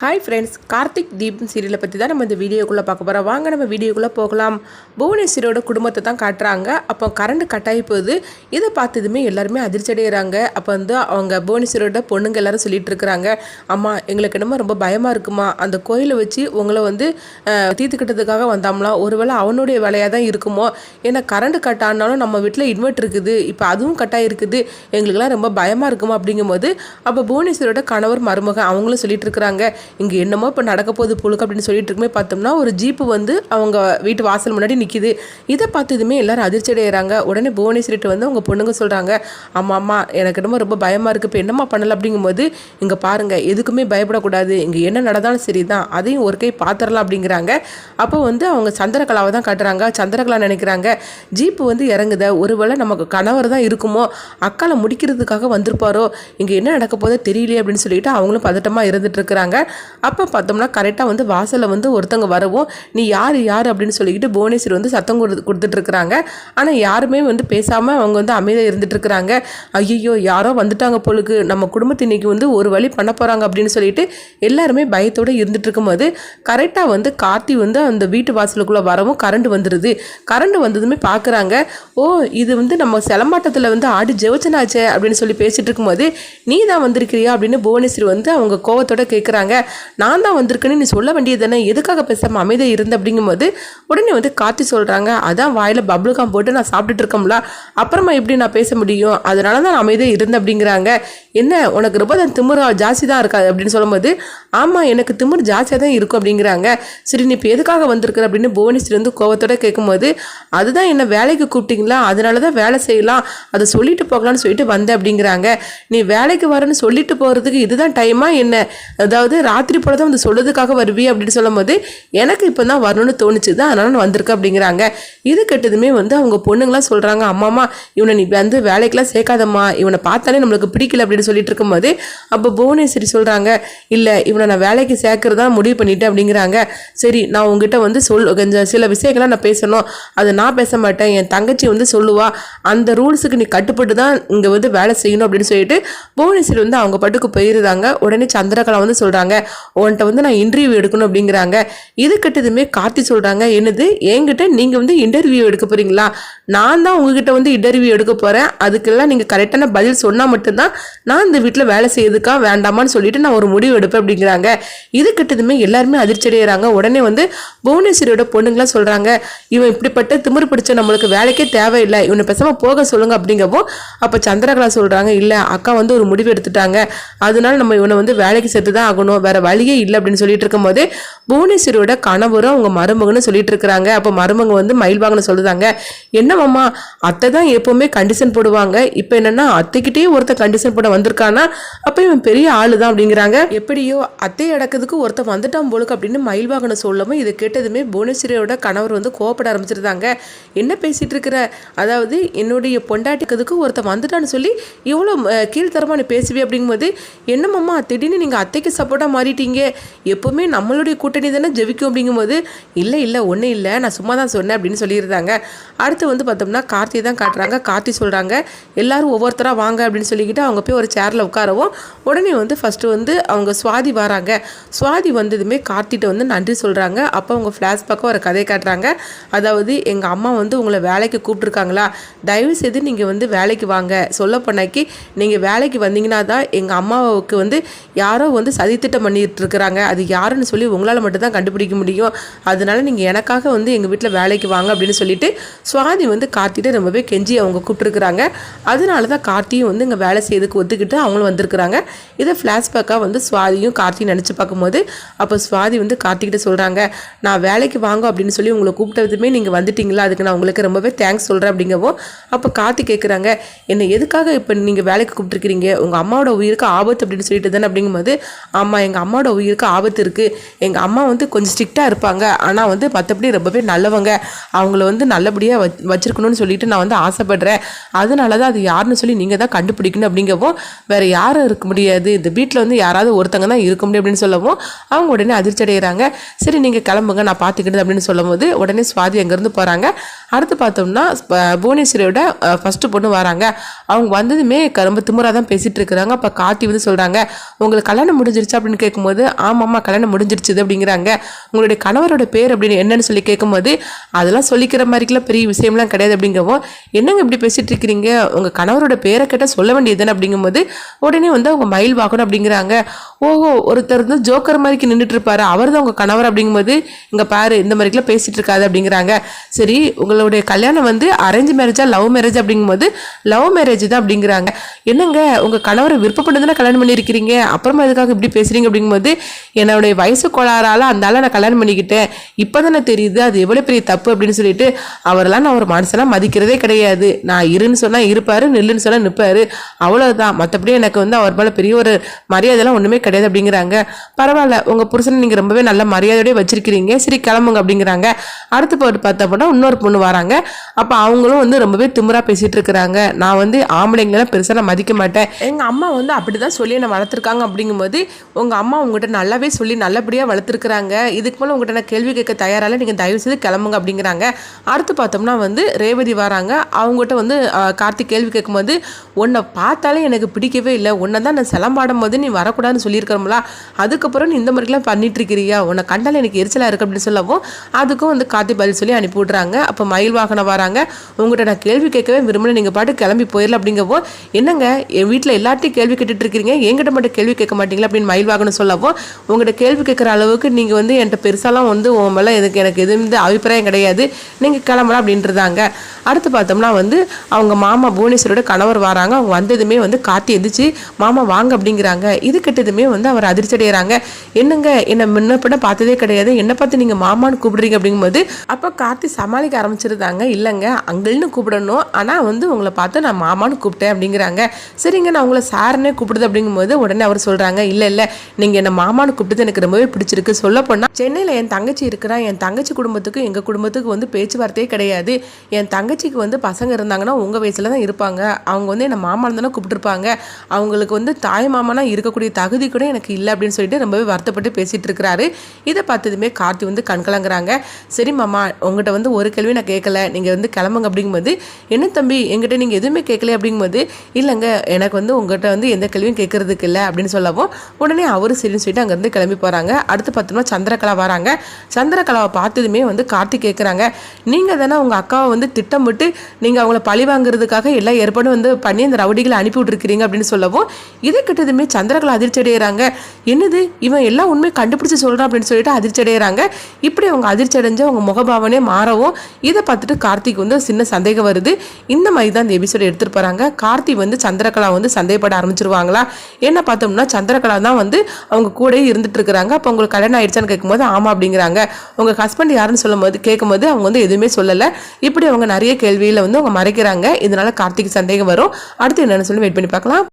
Hi friends, Karthik தீபம் சீரியலை பற்றி தான் நம்ம இந்த வீடியோக்குள்ளே பார்க்க போகிறோம். வாங்க நம்ம வீடியோக்குள்ளே போகலாம். புவனேஸ்வரியோட குடும்பத்தை தான் காட்டுறாங்க. அப்போ கரண்ட் கட்டாயி போகுது. இதை பார்த்ததுமே எல்லாருமே அதிர்ச்சி அடைகிறாங்க. அப்போ அவங்க புவனேஸ்வரியோட பொண்ணுங்க எல்லாரும் சொல்லிட்டு இருக்கிறாங்க, அம்மா எங்களுக்கு என்னமோ ரொம்ப பயமாக இருக்குமா, அந்த கோயிலை வச்சு உங்களை தீர்த்துக்கிட்டதுக்காக வந்தாமலாம், ஒருவேளை அவனுடைய வேலையாக தான் இருக்குமோ, ஏன்னா கரண்ட் கட் ஆனாலும் நம்ம வீட்டில் இன்வெர்ட் இருக்குது, இப்போ அதுவும் கட்டாக இருக்குது, எங்களுக்கெல்லாம் ரொம்ப பயமாக இருக்குமா அப்படிங்கும்போது அப்போ புவனேஸ்வரியோட கணவர் மருமகன் அவங்களும் சொல்லிட்டு இருக்கிறாங்க, இங்கே என்னமோ இப்போ நடக்க போகுது புழுக்கு அப்படின்னு சொல்லிட்டு இருக்குமே பார்த்தோம்னா ஒரு ஜீப்பு அவங்க வீட்டு வாசல் முன்னாடி நிற்கிது. இதை பார்த்ததுமே எல்லாரும் அதிர்ச்சி அடைகிறாங்க. உடனே புவனேஸ்வரிட்டு அவங்க பொண்ணுங்க சொல்கிறாங்க, அம்மா எனக்கு என்னமோ ரொம்ப பயமாக இருக்குது, இப்போ என்னம்மா பண்ணலை அப்படிங்கும்போது, இங்கே பாருங்கள் எதுக்குமே பயப்படக்கூடாது, இங்கே என்ன நடந்தாலும் சரி தான், அதையும் ஒரு கை பார்த்துடலாம் அப்படிங்கிறாங்க. அப்போ அவங்க சந்திரகலாவை தான் காட்டுறாங்க. சந்திரகலா நினைக்கிறாங்க ஜீப்பு இறங்குத, ஒருவேளை நமக்கு கணவர் தான் இருக்குமோ, அக்காலை முடிக்கிறதுக்காக வந்திருப்பாரோ, இங்கே என்ன நடக்க போதோ தெரியலையே அப்படின்னு சொல்லிட்டு அவங்களும் பதட்டமாக இருந்துட்டு இருக்கிறாங்க. அப்போ பார்த்தோம்னா கரெக்டாக வாசலில் ஒருத்தவங்க வரவும், நீ யார் அப்படின்னு சொல்லிக்கிட்டு புவனேஸ்வரி சத்தம் கொடுத்துட்டு இருக்கிறாங்க. ஆனால் யாருமே பேசாமல் அவங்க அமைதியாக இருந்துட்டு இருக்கிறாங்க. ஐயோ யாரோ வந்துட்டாங்க பொழுது, நம்ம குடும்பத்தை இன்னைக்கு ஒரு வழி பண்ண போகிறாங்க அப்படின்னு சொல்லிட்டு எல்லாருமே பயத்தோடு இருந்துட்டு இருக்கும்போது கரெக்டாக கார்த்தி அந்த வீட்டு வாசலுக்குள்ளே வரவும் கரண்ட் வந்துடுது. கரண்ட் வந்ததுமே பார்க்குறாங்க, ஓ இது நம்ம செலம்பாட்டத்தில் ஆடி ஜெவச்சனாச்சே அப்படின்னு சொல்லி பேசிகிட்டு இருக்கும்போது, நீ தான் வந்திருக்கிறியா அப்படின்னு புவனேஸ்வரி அவங்க கோவத்தோட கேட்குறாங்க. நான் தான் வந்திருக்கேன்னு நீ சொல்ல வேண்டியது தானே, எதுக்காக பேசாமல் அமைதியாக இருந்த அப்படிங்கும்போது உடனே கார்த்தி சொல்கிறாங்க, அதான் வாயில் பப்ளுகாம் போட்டு நான் சாப்பிட்டுட்டு இருக்கோம்ல, அப்புறமா எப்படி நான் பேச முடியும், அதனால தான் நான் அமைதியாக இருந்தேன் அப்படிங்கிறாங்க. என்ன உனக்கு ரொம்ப திமிரா ஜாஸ்தி தான் இருக்காது அப்படின்னு சொல்லும்போது, ஆமாம் எனக்கு திமிர் ஜாஸ்தியாக தான் இருக்கும் அப்படிங்கிறாங்க. சரி நீ இப்போ எதுக்காக வந்திருக்கிற அப்படின்னு புவனேஸ்வரி கோவத்தோட கேட்கும்போது, அதுதான் என்ன வேலைக்கு கூப்பிட்டீங்களா, அதனால தான் வேலை செய்யலாம், அதை சொல்லிட்டு போகலான்னு சொல்லிட்டு வந்தேன் அப்படிங்கிறாங்க. நீ வேலைக்கு வரேன்னு சொல்லிட்டு போகிறதுக்கு இதுதான் டைமா என்ன, அதாவது ராத்திரி போல தான் சொல்லுறதுக்காக வருவி அப்படின்னு சொல்லும் போது, எனக்கு இப்போ தான் வரணும்னு தோணுச்சு தான், அதனால நான் வந்திருக்கேன் அப்படிங்கிறாங்க. இது கெட்டதுமே அவங்க பொண்ணுங்களாம் சொல்கிறாங்க, அம்மாம்மா இவனை நீ வேலைக்கெல்லாம் சேர்க்காதம்மா, இவனை பார்த்தாலே நம்மளுக்கு பிடிக்கல அப்படின்னு சொல்லிட்டு இருக்கும்போது அப்போ புவனேஸ்வரி சொல்கிறாங்க, இல்லை இவனை நான் வேலைக்கு சேர்க்கறதா முடிவு பண்ணிட்டேன் அப்படிங்கிறாங்க. சரி நான் உங்ககிட்ட கொஞ்சம் சில விஷயங்கள்லாம் நான் பேசணும், அதை நான் பேச மாட்டேன், என் தங்கச்சி சொல்லுவா, அந்த ரூல்ஸுக்கு நீ கட்டுப்பட்டு தான் இங்கே வேலை செய்யணும் அப்படின்னு சொல்லிட்டு புவனேஸ்வரி அவங்க பட்டுக்கு போயிருந்தாங்க. உடனே சந்திரகலா சொல்கிறாங்க, உன்கிட்ட நான் இன்டர்வியூ எடுக்கணும் அப்படிங்கிறாங்க. இது கிட்டதுமே கார்த்தி சொல்கிறாங்க, என்னது என்கிட்ட நீங்கள் இன்டர்வியூ எடுக்க போகிறீங்களா, நான் தான் உங்ககிட்ட இன்டர்வியூ எடுக்க போகிறேன், அதுக்கெல்லாம் நீங்கள் கரெக்டான பதில் சொன்னால் மட்டும்தான் நான் இந்த வீட்டில் வேலை செய்யறதுக்கா வேண்டாமான்னு சொல்லிட்டு நான் ஒரு முடிவு எடுப்பேன் அப்படிங்கிறாங்க. இது கிட்டதுமே எல்லாருமே அதிர்ச்சி அடைகிறாங்க. உடனே புவனேஸ்வரியோட பொண்ணுங்களாம் சொல்கிறாங்க, இவன் இப்படிப்பட்ட திமிரு பிடிச்ச நம்மளுக்கு வேலைக்கே தேவையில்லை, இவனை பேசாமல் போக சொல்லுங்க அப்படிங்கப்போ அப்போ சந்திரகலா சொல்கிறாங்க, இல்லை அக்கா ஒரு முடிவு எடுத்துட்டாங்க, அதனால நம்ம இவனை வேலைக்கு சேர்த்து தான் ஆகணும், வேற வழியே இல்லை அப்படின்னு சொல்லிட்டு இருக்கும்போது புவனேஸ்வரியோட கணவரும் அவங்க மருமகன்னு சொல்லிட்டு இருக்கிறாங்க. அப்போ மருமக மயில்வாங்கன்னு சொல்லுதாங்க, என்னமாம்மா அத்தை தான் எப்பவுமே கண்டிஷன் போடுவாங்க, இப்போ என்னன்னா அத்தைக்கிட்டே ஒருத்தர் கண்டிஷன் போட வந்திருக்கானா, அப்போ இவன் பெரிய ஆளு தான் அப்படிங்கிறாங்க. எப்படியோ அத்தை அடக்கிறதுக்கு ஒருத்தர் வந்துட்டான் போலுக்கு அப்படின்னு மயில்வாகனை சொல்லவும் இதை கேட்டதுமே புவனேஸ்வரியோட கணவர் கோவப்பட ஆரம்பிச்சிருந்தாங்க. என்ன பேசிட்டு இருக்கிற, அதாவது என்னுடைய பொண்டாட்டிக்கிறதுக்கு ஒருத்தர் வந்துட்டான்னு சொல்லி இவ்வளோ கீழ்த்தரமா நீ பேசுவே அப்படிங்கும்போது, என்னமாம்மா திடீர்னு நீங்கள் அத்தைக்கு சப்போர்ட்டாக மாறிட்டீங்க, எப்போவுமே நம்மளுடைய கூட்டணி தானே ஜெபிக்கும் அப்படிங்கும்போது, இல்லை ஒன்றும் இல்லை நான் சும்மா தான் சொன்னேன் அப்படின்னு சொல்லியிருந்தாங்க. அடுத்து பார்த்தோம்னா கார்த்தி தான் காட்டுறாங்க. கார்த்தி சொல்கிறாங்க, எல்லாரும் ஒவ்வொருத்தராக வாங்க அப்படின்னு சொல்லிக்கிட்டு அவங்க போய் ஒரு சேரில் உட்காரவும் உடனே ஃபஸ்ட்டு அவங்க சுவாதி வராங்க. சுவாதி வந்ததுமே கார்த்திட்ட நன்றி சொல்கிறாங்க. அப்போ அவங்க ஃப்ளாஷ்பேக்காக ஒரு கதை காட்டுறாங்க. அதாவது எங்கள் அம்மா உங்களை வேலைக்கு கூப்பிட்ருக்காங்களா, தயவு செய்து நீங்கள் வேலைக்கு வாங்க, சொல்ல போனாக்கி நீங்கள் வேலைக்கு வந்தீங்கன்னா தான் எங்கள் அம்மாவுக்கு யாரோ சதித்திட்டம் பண்ணிட்டு இருக்கிறாங்க, அது யாருன்னு சொல்லி உங்களால் மட்டும்தான் கண்டுபிடிக்க முடியும், அதனால நீங்கள் எனக்காக எங்கள் வீட்டில் வேலைக்கு வாங்க அப்படின்னு சொல்லிட்டு சுவாதி கார்த்திட்ட ரொம்பவே கெஞ்சி அவங்க கூப்பிட்டுருக்குறாங்க. அதனால தான் கார்த்தியும் இங்கே வேலை செய்யறதுக்கு ஒத்துக்கிட்டு அவங்களும் வந்திருக்கிறாங்க. இதை ஃப்ளாஷ்பேக்காக சுவாதியும் கார்த்தியும் நினச்சி பார்க்கும்போது அப்போ சுவாதி கார்த்திகிட்ட சொல்கிறாங்க, நான் வேலைக்கு வாங்க அப்படின்னு சொல்லி உங்களை கூப்பிட்டதுமே நீங்கள் வந்துட்டீங்களா, அதுக்கு நான் உங்களுக்கு ரொம்பவே தேங்க்ஸ் சொல்கிறேன் அப்படிங்கவும் அப்போ கார்த்தி கேட்குறாங்க, என்னை எதுக்காக இப்போ நீங்கள் வேலைக்கு கூப்பிட்டுருக்கிறீங்க, உங்கள் அம்மாவோட உயிருக்கு ஆபத்து அப்படின்னு சொல்லிட்டு தானே அப்படிங்கும்போது, ஆமாம் எங்கள் அம்மாவோட உயிருக்கு ஆபத்து இருக்குது, எங்கள் அம்மா கொஞ்சம் ஸ்ட்ரிக்டாக இருப்பாங்க, ஆனால் மற்றபடி ரொம்பவே நல்லவங்க, அவங்கள நல்லபடியாக வச்சிருக்கணும்னு சொல்லிட்டு நான் ஆசைப்படுறேன், அதனால தான் அது யாருன்னு சொல்லி நீங்கள் தான் கண்டுபிடிக்கணும் அப்படிங்கவும் வேறு யாரும் இருக்க முடியாது, இந்த வீட்டில் வந்து யாராவது ஒருத்தங்க தான் இருக்க முடியும் அப்படின்னு சொல்லவும் அவங்க உடனே அதிர்ச்சி அடைகிறாங்க. சரி நீங்கள் கிளம்புங்க, நான் பார்த்துக்கிட்டு அப்படின்னு சொல்லும் போது உடனே சுவாதி அங்கேருந்து போகிறாங்க. அடுத்து பார்த்தோம்னா புவனேஸ்வரியோட ஃபஸ்ட்டு பொண்ணு வராங்க. அவங்க வந்ததுமே ரொம்ப திமுறாக தான் பேசிகிட்டு இருக்கிறாங்க. அப்போ கார்த்தி வந்து சொல்கிறாங்க, உங்களுக்கு கல்யாணம் முடிஞ்சிருச்சு அப்படின்னு கேட்கும்போது ஆமாம்மா கல்யாணம் முடிஞ்சிருச்சு அப்படிங்கிறாங்க. உங்களுடைய கணவரோட பேர் அப்படின்னு என்னன்னு சொல்லி கேட்கும்போது அதெல்லாம் சொல்லிக்கிற மாதிரிக்கெல்லாம் பெரிய விஷயம்லாம் கிடையாது அப்படிங்கவும், என்னங்க இப்படி பேசிகிட்டு இருக்கிறீங்க, உங்கள் கணவரோட பேரை கேட்டால் சொல்ல வேண்டியதுன்னு அப்படிங்கும்போது உடனே வந்து அவங்க மயில் வாங்கணும் அப்படிங்கிறாங்க. ஓஹோ, ஒருத்தர் வந்து ஜோக்கர் மாதிரிக்கு நின்றுட்டு இருப்பாரு, அவர் தான் உங்கள் கணவர் அப்படிங்கும்போது இங்கே பாரு இந்த மாதிரிக்கெல்லாம் பேசிகிட்டு இருக்காது அப்படிங்கிறாங்க. சரி உங்களுடைய கல்யாணம் வந்து அரேஞ்ச் மேரேஜா லவ் மேரேஜ் அப்படிங்கும்போது லவ் மேரேஜ் தான் அப்படிங்கிறாங்க. என்னங்க உங்கள் கணவரை விருப்பப்பட்டு தானே கல்யாணம் பண்ணியிருக்கிறீங்க, அப்புறமா எதுக்காக இப்படி பேசுகிறீங்க அப்படிங்கும்போது என்னுடைய வயசு கோளாறால் அந்த ஆளை நான் கல்யாணம் பண்ணிக்கிட்டேன், இப்போ தானே தெரியுது அது எவ்வளோ பெரிய தப்பு அப்படின்னு சொல்லிட்டு அவரெல்லாம் நான் ஒரு மனுஷனாக மதிக்கிறதே கிடையாது, நான் இருன்னு சொன்னால் இருப்பார், நில்லுன்னு சொன்னால் நிற்பார், அவ்வளோதான், மற்றபடி எனக்கு வந்து அவர் மேலே பெரிய ஒரு மரியாதைலாம் ஒன்றுமே கிடையாது அப்படிங்கிறாங்க. பரவாயில்ல உங்கள் புருஷனை நீங்கள் ரொம்பவே நல்ல மரியாதையோடய வச்சிருக்கிறீங்க, சரி கிளம்புங்க அப்படிங்கிறாங்க. அடுத்து போட்டு பார்த்தப்போனா இன்னொரு பொண்ணு வராங்க. அப்போ அவங்களும் வந்து ரொம்பவே திமிரா பேசிகிட்டு இருக்கிறாங்க. நான் வந்து ஆம்பளைங்களெல்லாம் பெருசாக நான் மதிக்க மாட்டேன், எங்கள் அம்மா வந்து அப்படி தான் சொல்லி என்னை வளர்த்துருக்காங்க அப்படிங்கும்போது உங்கள் அம்மா உங்கள்கிட்ட நல்லாவே சொல்லி நல்லபடியாக வளர்த்துருக்குறாங்க, இதுக்கு மேலே உங்கள்கிட்ட நான் கேள்வி கேட்க தயாரால நீங்கள் தயவு செய்து கிளம்புங்க அப்படிங்கிறாங்க. அடுத்து பார்த்தோம்னா வந்து ரேவதி வராங்க. அவங்ககிட்ட வந்து கார்த்திக் கேள்வி கேட்கும்போது உன்னை பார்த்தாலே எனக்கு பிடிக்கவே இல்லை, உன்னை தான் நான் சிலம்பாடும் போது நீ வரக்கூடாதுன்னு சொல்லியிருக்கிறோம்ல, அதுக்கப்புறம் நீ இந்த மாதிரிலாம் பண்ணிட்டு இருக்கிறியா, உன்னை கண்டால் எனக்கு எரிச்சலாக இருக்குது அப்படின்னு சொல்லவும் அதுக்கும் வந்து கார்த்திக் பதில் சொல்லி அனுப்பி விட்றாங்க. அப்போ மயில் வாகனம் வராங்க. உங்கள்கிட்ட நான் கேள்வி கேட்கவே விரும்பல, நீங்கள் பாட்டு கிளம்பி போயிடல அப்படிங்கவோ, என்னங்க என் வீட்டில் எல்லாத்தையும் கேள்வி கேட்டுட்டு இருக்கிறீங்க, என்கிட்ட மட்டும் கேள்வி கேட்க மாட்டீங்களா அப்படின்னு மயில் வாகனம் சொல்லவும், உங்கள்கிட்ட கேள்வி கேட்குற அளவுக்கு நீங்கள் வந்து என்கிட்ட பெருசாலாம் வந்து உன் மேலே எனக்கு எதுவும் அபிப்பிராயம் கிடையாது, நீங்கள் கிளம்பலாம் அப்படின்றதாங்க. அடுத்து பார்த்தோம்னா வந்து அவங்க மாமா புவனேஸ்வரோட கணவர் வராங்க. அவங்க வந்ததுமே வந்து கார்த்தி எந்திரிச்சு மாமா வாங்க அப்படிங்கிறாங்க. இது கிட்டதுமே வந்து அவர் அதிர்ச்சி அடைகிறாங்க. என்னங்க என்னை முன்னப்பட பார்த்ததே கிடையாது, என்னை பார்த்து நீங்கள் மாமான்னு கூப்பிடுறீங்க அப்படிங்கும்போது அப்போ கார்த்தி சமாளிக்க ஆரம்பிச்சிருந்தாங்க. இல்லைங்க அங்கிள்னு கூப்பிடணும், ஆனால் வந்து உங்களை பார்த்து நான் மாமான்னு கூப்பிட்டேன் அப்படிங்கிறாங்க. சரிங்க நான் உங்களை சார்னே கூப்பிடுது அப்படிங்கும்போது உடனே அவர் சொல்கிறாங்க, இல்லை நீங்கள் என்னை மாமான்னு கூப்பிட்டு எனக்கு ரொம்பவே பிடிச்சிருக்கு, சொல்ல போனால் சென்னையில் என் தங்கச்சி இருக்கிறா, என் தங்கச்சி குடும்பத்துக்கு எங்கள் குடும்பத்துக்கு வந்து பேச்சுவார்த்தையே கிடையாது, என் தங்கச்சிக்கு வந்து பசங்க இருந்தாங்கன்னா உங்கள் வயசில் தான் இருப்பாங்க, அவங்க வந்து என்னை மாமான்னு தானே கூப்பிட்டுருப்பாங்க, அவங்களுக்கு வந்து தாய் மாமனா இருக்கக்கூடிய தகுதி கூட எனக்கு இல்லை அப்படின்னு சொல்லிட்டு ரொம்பவே வருத்தப்பட்டு பேசிகிட்டு இருக்கிறாரு. இதை பார்த்ததுமே கார்த்தி வந்து கண்கலங்குறாங்க. சரி மாமா உங்கள்கிட்ட வந்து ஒரு கேள்வி நான் கேட்கல, நீங்கள் வந்து கிளம்புங்க அப்படிங்கும்போது, என்ன தம்பி எங்கிட்ட நீங்கள் எதுவுமே கேட்கல அப்படிங்கும்போது, இல்லைங்க எனக்கு வந்து உங்கள்கிட்ட வந்து எந்த கேள்வியும் கேட்கறதுக்கு இல்லை அப்படின்னு சொல்லவும் உடனே அவரு சரின்னு சொல்லிட்டு அங்கேருந்து கிளம்பி போகிறாங்க. அடுத்து பார்த்தோம்னா சந்திரகலா வராங்க. சந்திரகலாவை பார்த்ததுமே வந்து கார்த்தி கேட்குறாங்க, நீங்கள் தானே உங்கள் அக்காவை வந்து திட்டமிட்டு நீங்கள் அவங்கள பழி வாங்குறதுக்காக எல்லா ஏற்பாடும் வந்து பண்ணி அந்த ரவுடிகளை அனுப்பி விட்டுருக்கிறீங்க அப்படின்னு சொல்லவும் இதை கிட்டதுமே சந்திரகலா அதிர்ச்சி அடைகிறாங்க. என்னது இவன் எல்லாம் உண்மை கண்டுபிடிச்சு சொல்கிறான் அப்படின்னு சொல்லிட்டு அதிர்ச்சி அடைகிறாங்க. இப்படி அவங்க அதிர்ச்சி அடைஞ்சு அவங்க முகபாவனே மாறவும் இதை பார்த்துட்டு கார்த்திக் வந்து சின்ன சந்தேகம் வருது. இந்த மாதிரி தான் இந்த எபிசோட எடுத்துகிட்டு போகிறாங்க. கார்த்தி வந்து சந்திரகலா வந்து சந்தேகப்பட ஆரம்பிச்சிருவாங்களா, என்ன பார்த்தோம்னா சந்திரகலா தான் வந்து அவங்க கூட இருந்துட்டு இருக்கிறாங்க. அப்போ உங்களுக்கு கல்யாணம் ஆயிடுச்சான்னு கேட்கும்போது ஆமாம் அப்படிங்கிறாங்க. உங்கள் ஹஸ்பண்ட் யாருன்னு சொல்லும்போது கேட்கும்போது அவங்க வந்து எதுவுமே சொல்லலை. இப்படி அவங்க நிறைய கேள்வியில் வந்து அவங்க மறைக்கிறாங்க. இதனால கார்த்திக் சந்தேகம் வரும். அடுத்து என்னன்னு சொல்லி வெயிட் பண்ணி பார்க்கலாம்.